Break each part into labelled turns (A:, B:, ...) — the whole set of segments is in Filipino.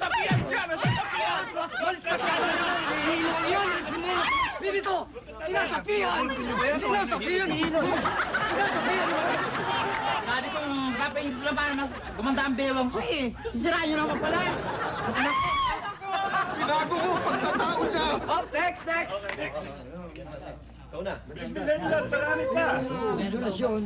A: Nasasapian siya! Nasasapian!
B: Malis ka siya! Hihilo yan! Bibito! Sinasapian! Sinasapian! Sinasapian!
C: Sabi kong papaingit na para mas gumanda ang bewang ko eh. Sisiraan nyo naman pala.
A: Binago mo pagkatao niya!
B: Up, next!
A: Ikaw na.
D: Marami pa.
B: Donasyon!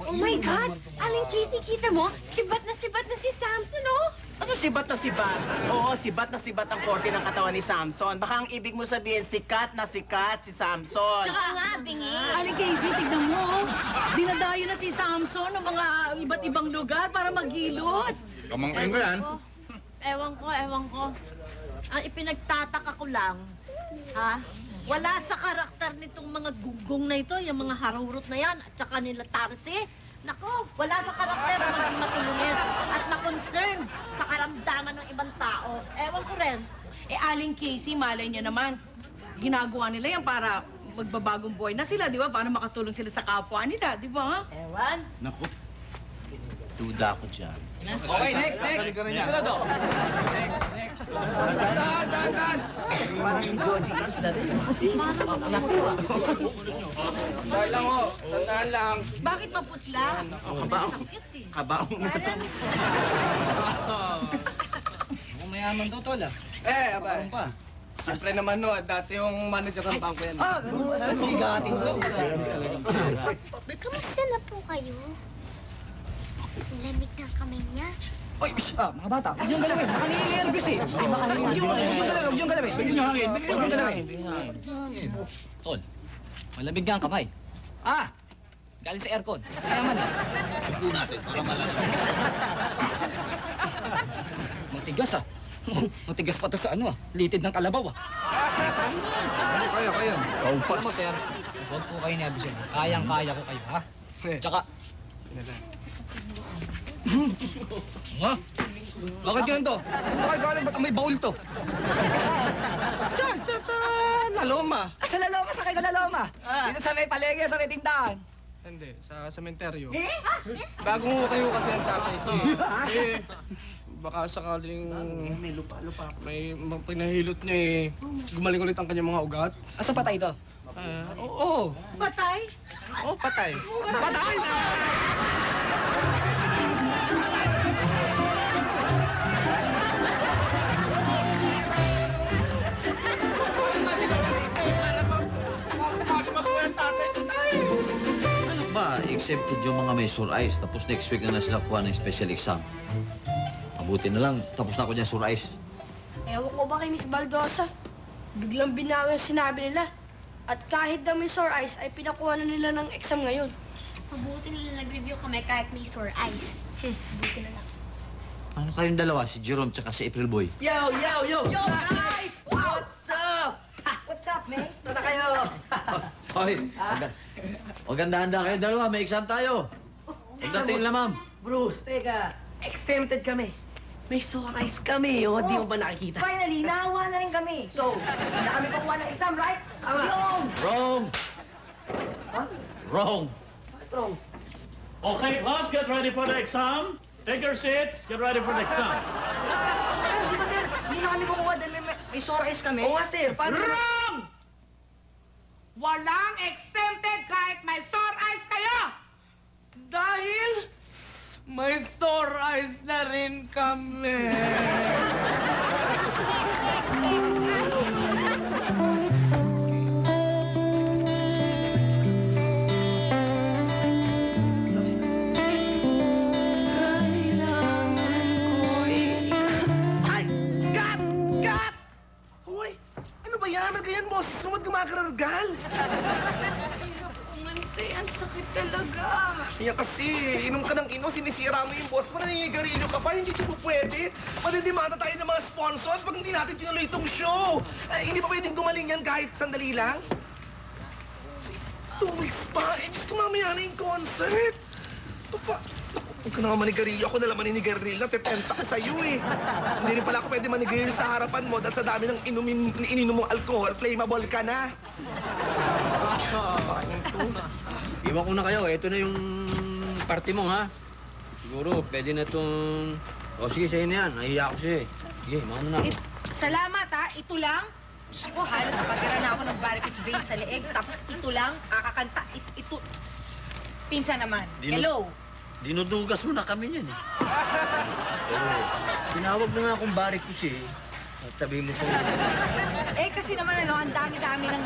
E: Oh my God! Aling Kitty, kita mo? Sibat na si Samson, oh!
F: Ano sibat na sibat? Oo, sibat na sibat ang korte ng katawan ni Samson. Baka ang ibig mo sabihin, sikat na sikat si Samson.
E: Tsaka nga, bingi!
C: Aling Casey, tignan mo. Oh. Dinadayo na si Samson ng mga iba't ibang lugar para maghilot.
A: Kamangkain ko yan.
G: Ewan ko. Ang ipinagtataka ko lang, ha? Wala sa karakter nitong mga gunggong na ito, yung mga harurot na yan, at saka nila Tarsi. Nako, wala sa karakter maging matulungin at ma-concern sa karamdaman ng ibang tao. Ewan ko rin.
C: Aling Casey, malay niya naman. Ginagawa nila yan para magbabagong buhay na sila, di ba? Para makatulong sila sa kapwa nila, di ba?
G: Ewan.
F: Naku, duda ko dyan.
B: Okay, next! Susunod, oh! Next! Dahan!
F: Parang si Jody is na rin.
B: Dahil lang, oh! Tandaan lang!
C: Bakit maputla?
F: Kabaong na ito.
B: Mayaman daw, tol, ah. Abay. Pa. Siyempre naman, no, dati yung manager ng bangko yan. Ganun. Sigating to.
E: Kamusta na po kayo? Ang lamig ng kamay niya.
B: Oy, mga bata, huwag niyong galawin. Baka ni-Elvis eh. Huwag niyong galawin. Huwag niyong hangin. Huwag niyong galawin.
H: Tol, malamig nga ang kamay. Galing sa aircon.
B: Kaya man.
A: Ito natin, para malaman.
H: Matigas ah. Matigas pa to sa ano ah. Litid ng kalabaw ah.
B: Kayo.
H: Alam mo, sir, huwag po kayo niabisin. Kayang-kaya ko kayo, ha? Tsaka... Ha?
B: Bakit ganun to? Bakit galing? Ba't may baul to? Diyan, sa Laloma.
I: Sa Laloma, sakay sa Laloma. Dito sa may palengke, sa may tindahan.
B: Hindi, sa sementeryo. Bagong kayo kasi ang tatay ko eh. Baka sakaling may pinahilot niya eh. Gumaling ulit ang kanyang mga ugat.
I: Asa patay to?
B: Oo.
C: Patay?
B: Oo, patay. Patay na!
J: Ano ba, exempted yung mga may sore eyes, tapos next week na sila kuha ng special exam. Mabuti na lang, tapos na ako niya sore eyes.
K: Ewan ko ba kay Miss Baldosa? Biglang binawi ang sinabi nila. At kahit daw may sore eyes, ay pinakuha na nila ng exam ngayon.
E: Mabuti nila nag-review kami kahit may sore eyes. Mabuti na lang.
J: Ano kayong dalawa, si Jerome tsaka si April Boy?
I: Yo, guys! What's up? What's up, Mace? Tata kayo.
J: Hoy, maganda-handa kayo dalawa, may exam tayo. Pagdating lang, ma'am.
I: Bruce, teka. Exempted kami. May sore eyes kami, oh. Di mo ba nakikita?
K: Finally, nahawa na rin kami.
I: So, hindi na kami pakuha ng exam, right?
J: Wrong! Wrong!
I: Wrong.
D: Okay, class, get ready for the exam. Take your seats. Get ready for the exam.
I: Di ba, sir? Hindi na kami kukuha dahil may sore eyes kami. Oo nga, sir. Paano?
L: Wrong! Walang exempted kahit may sore eyes kayo! Dahil may sore eyes na rin kami.
F: Sumad gumakarargal.
L: Umante, ang sakit talaga.
F: Kaya kasi, inom ka ng inom, sinisira mo yung boss mo, naninigarilyo ka pa, hindi ito pwede. Madidimanda tayo ng mga sponsors pag hindi natin tinuloy itong show. Hindi pa pwedeng gumaling yan kahit sandali lang? 2 weeks pa? Diyos ko, mamaya na yung concert. Huwag ka na nga manigarilyo. Ako na lang maninigarilyo. Natetenta ko sa'yo eh. Hindi rin pala ako pwede manigarilyo sa harapan mo dahil sa dami ng ininom mong alcohol, flammable ka na.
J: Iwan ko na kayo. Ito na yung party mo, ha? Siguro, pwede na itong... O, sige, sa'yo na yan. Nahiya ako siya, eh. Sige, mauna na ako.
C: Salamat, ha? Ito lang. Diyos ko, halos pagkara na ako ng varicose vein sa leeg. Tapos ito lang, kakakanta. Ito. Pinsan naman. Hello.
J: Dinudugas mo na kami yan, eh. Pero, tinawag na nga akong varicose, eh. At sabihin mo po...
C: Eh, kasi naman ano, ang dami-dami ng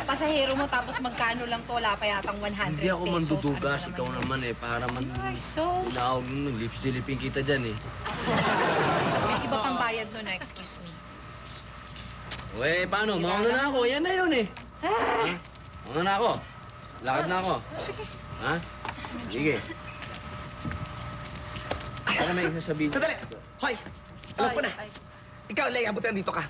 C: pasahero mo, tapos magkano lang to, wala pa yatang 100 pesos.
J: Hindi ako mandudugas,
C: Ano
J: ikaw naman, eh. Para man...
C: Ay, so...
J: Tinawag mo, silipin kita dyan, eh.
C: May iba pang bayad nun, excuse me.
J: Uy, paano? Mauna na ako. Yan na yun, eh. Ha? Mauna na ako. Lakad na ako.
C: Sige.
J: Ha? Sige. Para may sasabihin.
F: Sandali! Hoy! Alam ko na. Ikaw, Leia, buti nandito ka.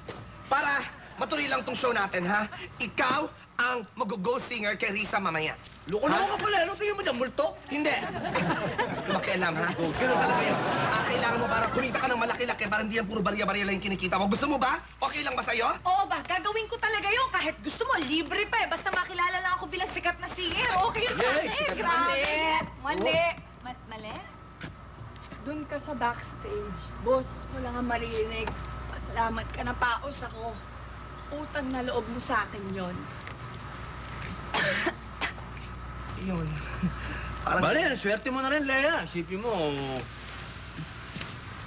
F: Para matuloy lang tong show natin, ha? Ikaw ang mag-go singer kay Risa mamaya.
J: Loko-loko ka pala. Ano tingin mo dyan? Multo?
F: Hindi. Makialam, ha? Ganun talaga yun. Kailangan mo para kumita ka ng malaki-laki para hindi yan puro barya-barya lang yung kinikita mo. Gusto mo ba? Okay lang ba sa'yo?
C: Oo ba? Gagawin ko talaga yun. Kahit gusto mo, libre pa eh. Basta makilala lang ako bilang sikat na singer. Okay yun sa akin. Grabe.
E: Mali. Mali? Doon ka sa backstage. Boss, mo lang ang maririnig. Pasalamat ka na paos ako. Utang na loob mo sa akin yon.
F: Yun. Parang...
J: Bale, swerte mo na rin, Leia. Isipin mo,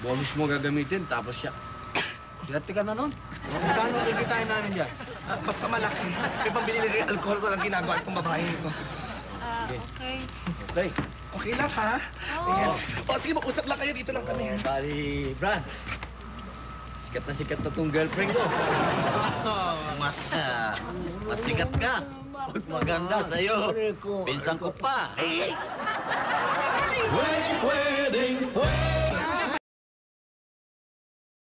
J: bonus mo gagamitin, tapos siya. Swerte ka na nun. Magkano kikitain namin dyan?
F: Basta malaki. May pambili na rin alcohol ko lang ginagawa itong babaeng ito.
C: Okay.
J: Okay.
F: Okay lang, ha?
C: Oo.
F: Ayan. O, sige, mag-usap lang kayo. Dito lang kami, ha?
J: Bali, Brad. Sikat na tong girlfriend ko.
A: Mas sikat ka. Maganda sa'yo. Pinsan ko pa.
D: Wedding,